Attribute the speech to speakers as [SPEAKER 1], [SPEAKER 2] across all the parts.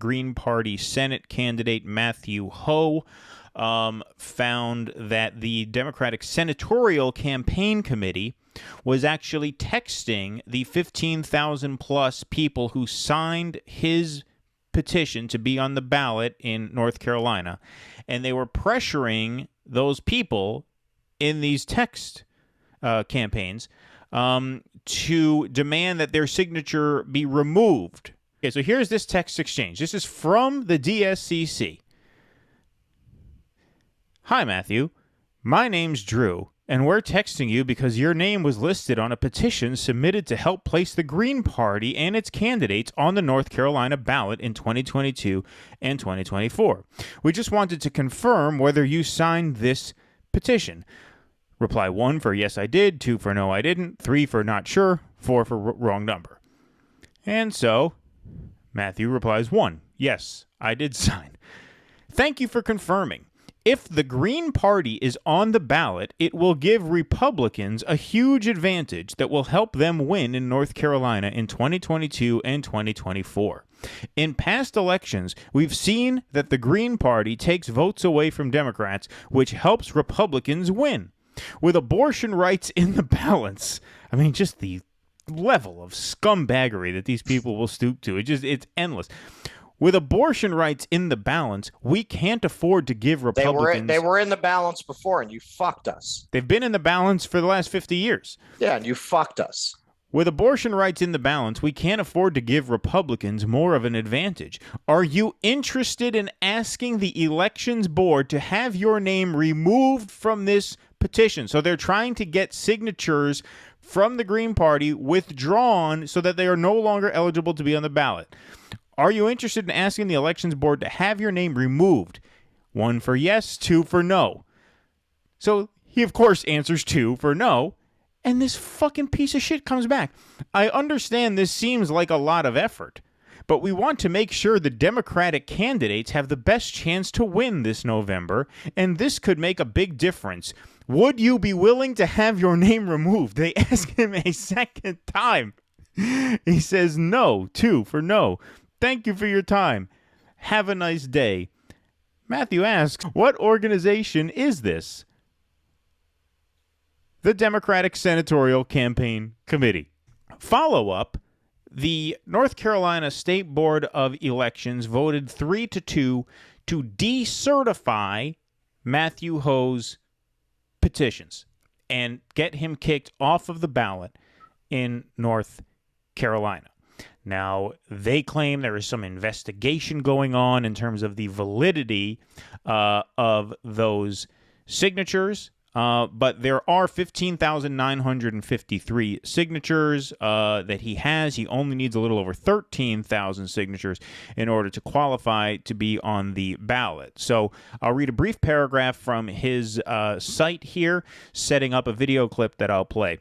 [SPEAKER 1] Green Party Senate candidate Matthew Hoh found that the Democratic Senatorial Campaign Committee was actually texting the 15,000 plus people who signed his petition to be on the ballot in North Carolina, and they were pressuring those people in these text campaigns to demand that their signature be removed. Okay, so here's this text exchange. This is from the DSCC. Hi, Matthew. My name's Drew, and we're texting you because your name was listed on a petition submitted to help place the Green Party and its candidates on the North Carolina ballot in 2022 and 2024. We just wanted to confirm whether you signed this petition. Reply 1 for yes, I did, 2 for no, I didn't, 3 for not sure, 4 for wrong number. And so Matthew replies 1, yes, I did sign. Thank you for confirming. If the Green Party is on the ballot, it will give Republicans a huge advantage that will help them win in North Carolina in 2022 and 2024. In past elections, we've seen that the Green Party takes votes away from Democrats, which helps Republicans win. With abortion rights in the balance, I mean, just the level of scumbaggery that these people will stoop to, it's endless. With abortion rights in the balance, we can't afford to give Republicans...
[SPEAKER 2] They were in the balance before, and you fucked us.
[SPEAKER 1] They've been in the balance for the last 50 years.
[SPEAKER 2] Yeah, and you fucked us.
[SPEAKER 1] With abortion rights in the balance, we can't afford to give Republicans more of an advantage. Are you interested in asking the Elections Board to have your name removed from this petition? So they're trying to get signatures from the Green Party withdrawn so that they are no longer eligible to be on the ballot. Are you interested in asking the Elections Board to have your name removed? 1 for yes, 2 for no. So he, of course, answers 2 for no, and this fucking piece of shit comes back. I understand this seems like a lot of effort, but we want to make sure the Democratic candidates have the best chance to win this November, and this could make a big difference. Would you be willing to have your name removed? They ask him a second time. He says no, 2 for no. Thank you for your time. Have a nice day. Matthew asks, what organization is this? The Democratic Senatorial Campaign Committee. Follow-up, the North Carolina State Board of Elections voted 3-2 to decertify Matthew Hoh's petitions and get him kicked off of the ballot in North Carolina. Now, they claim there is some investigation going on in terms of the validity of those signatures, but there are 15,953 signatures that he has. He only needs a little over 13,000 signatures in order to qualify to be on the ballot. So I'll read a brief paragraph from his site here, setting up a video clip that I'll play.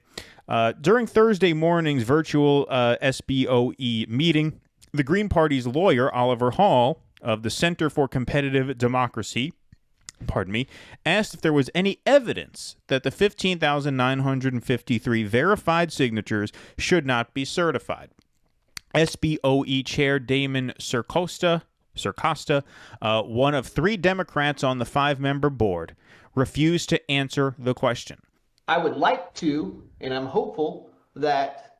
[SPEAKER 1] During Thursday morning's virtual SBOE meeting, the Green Party's lawyer, Oliver Hall, of the Center for Competitive Democracy, asked if there was any evidence that the 15,953 verified signatures should not be certified. SBOE Chair Damon Circosta, one of 3 Democrats on the 5-member board, refused to answer the question.
[SPEAKER 3] I would like to, and I'm hopeful that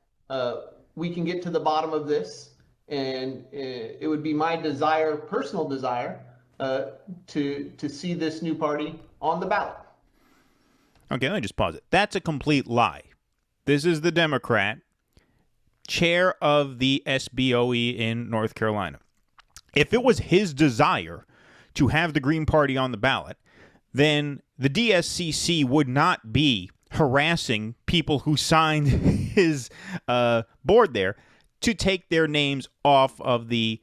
[SPEAKER 3] we can get to the bottom of this, and it would be my desire, personal desire, to see this new party on the ballot.
[SPEAKER 1] Okay, let me just pause it. That's a complete lie. This is the Democrat, chair of the SBOE in North Carolina. If it was his desire to have the Green Party on the ballot, then the DSCC would not be harassing people who signed his board there to take their names off of the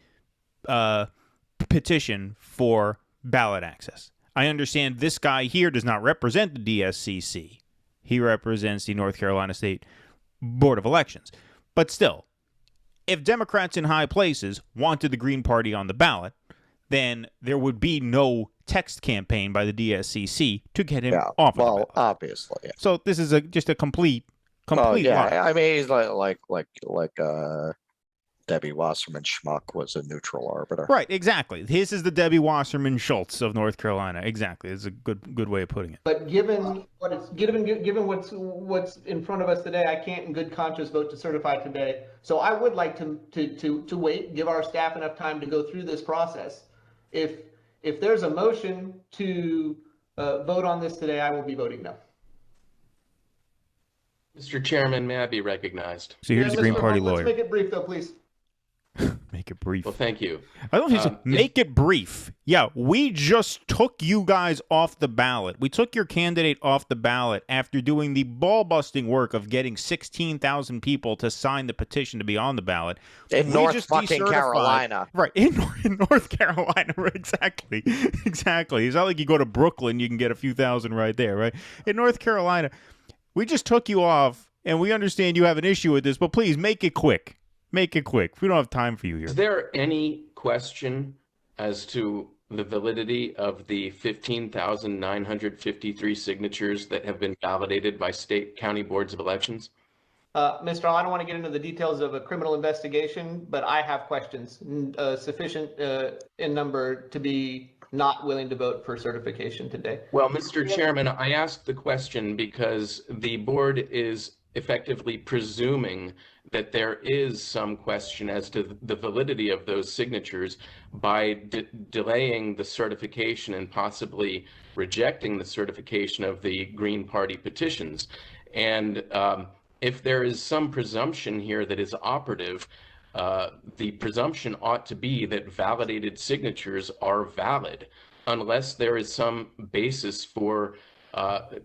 [SPEAKER 1] petition for ballot access. I understand this guy here does not represent the DSCC. He represents the North Carolina State Board of Elections. But still, if Democrats in high places wanted the Green Party on the ballot, then there would be no text campaign by the DSCC to get him off of the ballot.
[SPEAKER 2] Obviously. Yeah.
[SPEAKER 1] So this is just a complete lie.
[SPEAKER 2] I mean, he's like Debbie Wasserman Schmuck was a neutral arbiter.
[SPEAKER 1] Right, exactly. His is the Debbie Wasserman Schultz of North Carolina. Exactly. It's a good way of putting it.
[SPEAKER 3] But given what's in front of us today, I can't in good conscience vote to certify today. So I would like to wait, give our staff enough time to go through this process. If there's a motion to vote on this today, I will be voting no.
[SPEAKER 4] Mr. Chairman, may I be recognized?
[SPEAKER 1] So here's the Green Party
[SPEAKER 3] Let's
[SPEAKER 1] lawyer.
[SPEAKER 3] make it brief, though, please.
[SPEAKER 1] Make it brief.
[SPEAKER 4] Well, thank you.
[SPEAKER 1] I don't think so. Make it brief. Yeah, we just took you guys off the ballot. We took your candidate off the ballot after doing the ball-busting work of getting 16,000 people to sign the petition to be on the ballot.
[SPEAKER 2] In North fucking Carolina.
[SPEAKER 1] Right, in North Carolina. Exactly. Exactly. It's not like you go to Brooklyn, you can get a few thousand right there, right? In North Carolina, we just took you off, and we understand you have an issue with this, but please make it quick. Make it quick. We don't have time for you here.
[SPEAKER 4] Is there any question as to the validity of the 15,953 signatures that have been validated by state county boards of elections?
[SPEAKER 3] Mr. Hall, I don't want to get into the details of a criminal investigation, but I have questions sufficient in number to be not willing to vote for certification today.
[SPEAKER 4] Well, Mr. Chairman, I asked the question because the board is effectively presuming that there is some question as to the validity of those signatures by delaying the certification and possibly rejecting the certification of the Green Party petitions. And if there is some presumption here that is operative, the presumption ought to be that validated signatures are valid, unless there is some basis for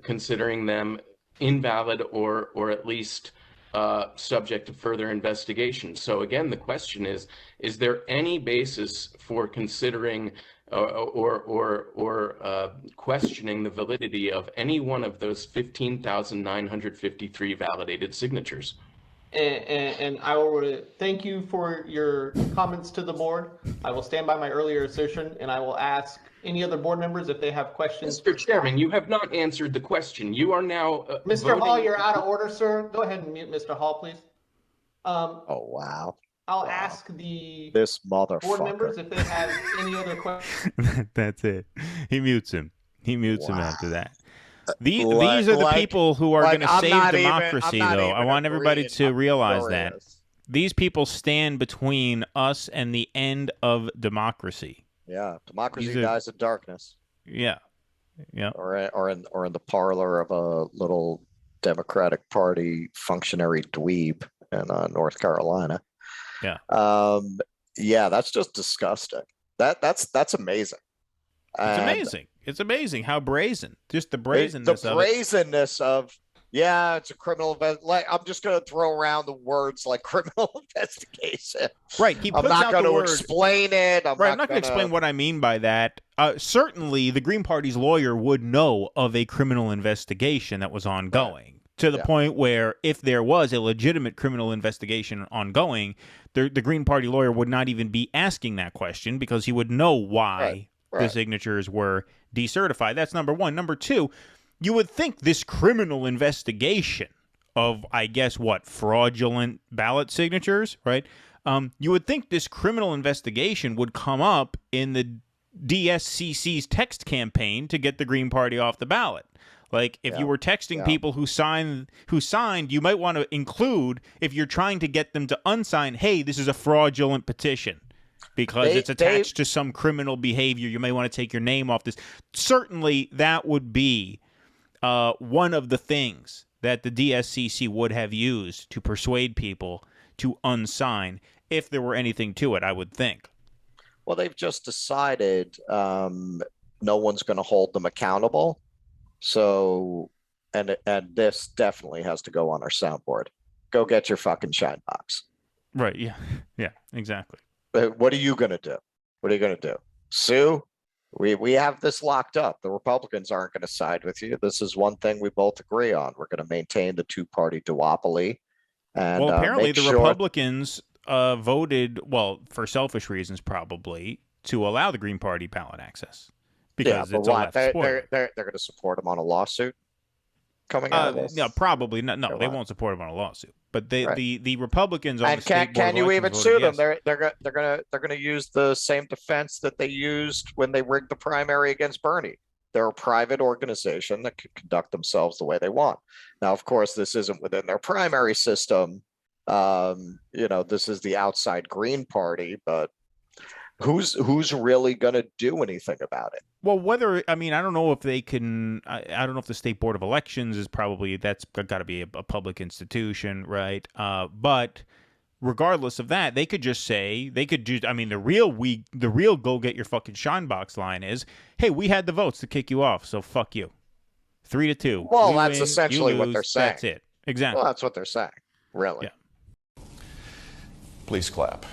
[SPEAKER 4] considering them invalid or at least subject to further investigation. So again, the question is there any basis for considering or questioning the validity of any one of those 15,953 validated signatures?
[SPEAKER 3] And I will thank you for your comments to the board. I will stand by my earlier assertion, and I will ask any other board members if they have questions.
[SPEAKER 4] Mr. Chairman, you have not answered the question. You are now
[SPEAKER 3] Mr. Hall, you're out of order, sir. Go ahead and mute Mr. Hall, please.
[SPEAKER 2] Oh, wow.
[SPEAKER 3] I'll ask
[SPEAKER 2] this motherfucker.
[SPEAKER 3] board members if they have any other questions.
[SPEAKER 1] That's it. He mutes him. He mutes him after that. These are the people who are going to save democracy, though. I want everybody to realize that. These people stand between us and the end of democracy.
[SPEAKER 2] Yeah, democracy dies in darkness.
[SPEAKER 1] Yeah, yeah.
[SPEAKER 2] Or in the parlor of a little Democratic Party functionary dweeb in North Carolina.
[SPEAKER 1] Yeah.
[SPEAKER 2] Yeah, that's just disgusting. That's amazing.
[SPEAKER 1] It's amazing. It's amazing how brazen. Just the brazenness
[SPEAKER 2] of yeah, it's a criminal like I'm just going to throw around the words like criminal investigation.
[SPEAKER 1] Right. He puts
[SPEAKER 2] I'm not going to
[SPEAKER 1] word.
[SPEAKER 2] explain it. I'm not
[SPEAKER 1] going to explain what I mean by that. Certainly, the Green Party's lawyer would know of a criminal investigation that was ongoing to the point where if there was a legitimate criminal investigation ongoing, the Green Party lawyer would not even be asking that question because he would know why the signatures were decertified. That's number one. Number two, you would think this criminal investigation of, I guess, fraudulent ballot signatures, right? You would think this criminal investigation would come up in the DSCC's text campaign to get the Green Party off the ballot. Like, if you were texting people who signed, you might want to include, if you're trying to get them to unsign, hey, this is a fraudulent petition. Because it's attached to some criminal behavior. You may want to take your name off this. Certainly, that would be one of the things that the DSCC would have used to persuade people to unsign, if there were anything to it, I would think.
[SPEAKER 2] Well, they've just decided no one's going to hold them accountable. So, and this definitely has to go on our soundboard. Go get your fucking shine box.
[SPEAKER 1] Right, yeah. Yeah, exactly.
[SPEAKER 2] What are you going to do? What are you going to do? Sue? We have this locked up. The Republicans aren't going to side with you. This is one thing we both agree on. We're going to maintain the two-party duopoly. And,
[SPEAKER 1] well, apparently the Republicans voted, for selfish reasons probably, to allow the Green Party ballot access. Because it's a left sport.
[SPEAKER 2] They're going to support him on a lawsuit coming out of this?
[SPEAKER 1] No, probably not. No, they won't support him on a lawsuit. But
[SPEAKER 2] Right.
[SPEAKER 1] the Republicans on the
[SPEAKER 2] And
[SPEAKER 1] state board
[SPEAKER 2] can
[SPEAKER 1] of
[SPEAKER 2] you
[SPEAKER 1] elections
[SPEAKER 2] even
[SPEAKER 1] voted
[SPEAKER 2] sue them?
[SPEAKER 1] yes.
[SPEAKER 2] They're gonna use the same defense that they used when they rigged the primary against Bernie. They're a private organization that can conduct themselves the way they want. Now, of course, this isn't within their primary system. This is the outside Green Party, but who's really going to do anything about it?
[SPEAKER 1] Well, I don't know if they can. I don't know if the state board of elections is that's got to be a public institution, right? But regardless of that, they could just say the real go get your fucking shine box line is, hey, we had the votes to kick you off, so fuck you. 3-2.
[SPEAKER 2] Well,
[SPEAKER 1] We
[SPEAKER 2] that's
[SPEAKER 1] win,
[SPEAKER 2] essentially
[SPEAKER 1] you
[SPEAKER 2] what
[SPEAKER 1] lose,
[SPEAKER 2] they're saying.
[SPEAKER 1] That's it. Exactly.
[SPEAKER 2] Well, that's what they're saying. Really.
[SPEAKER 1] Yeah.
[SPEAKER 5] Please clap.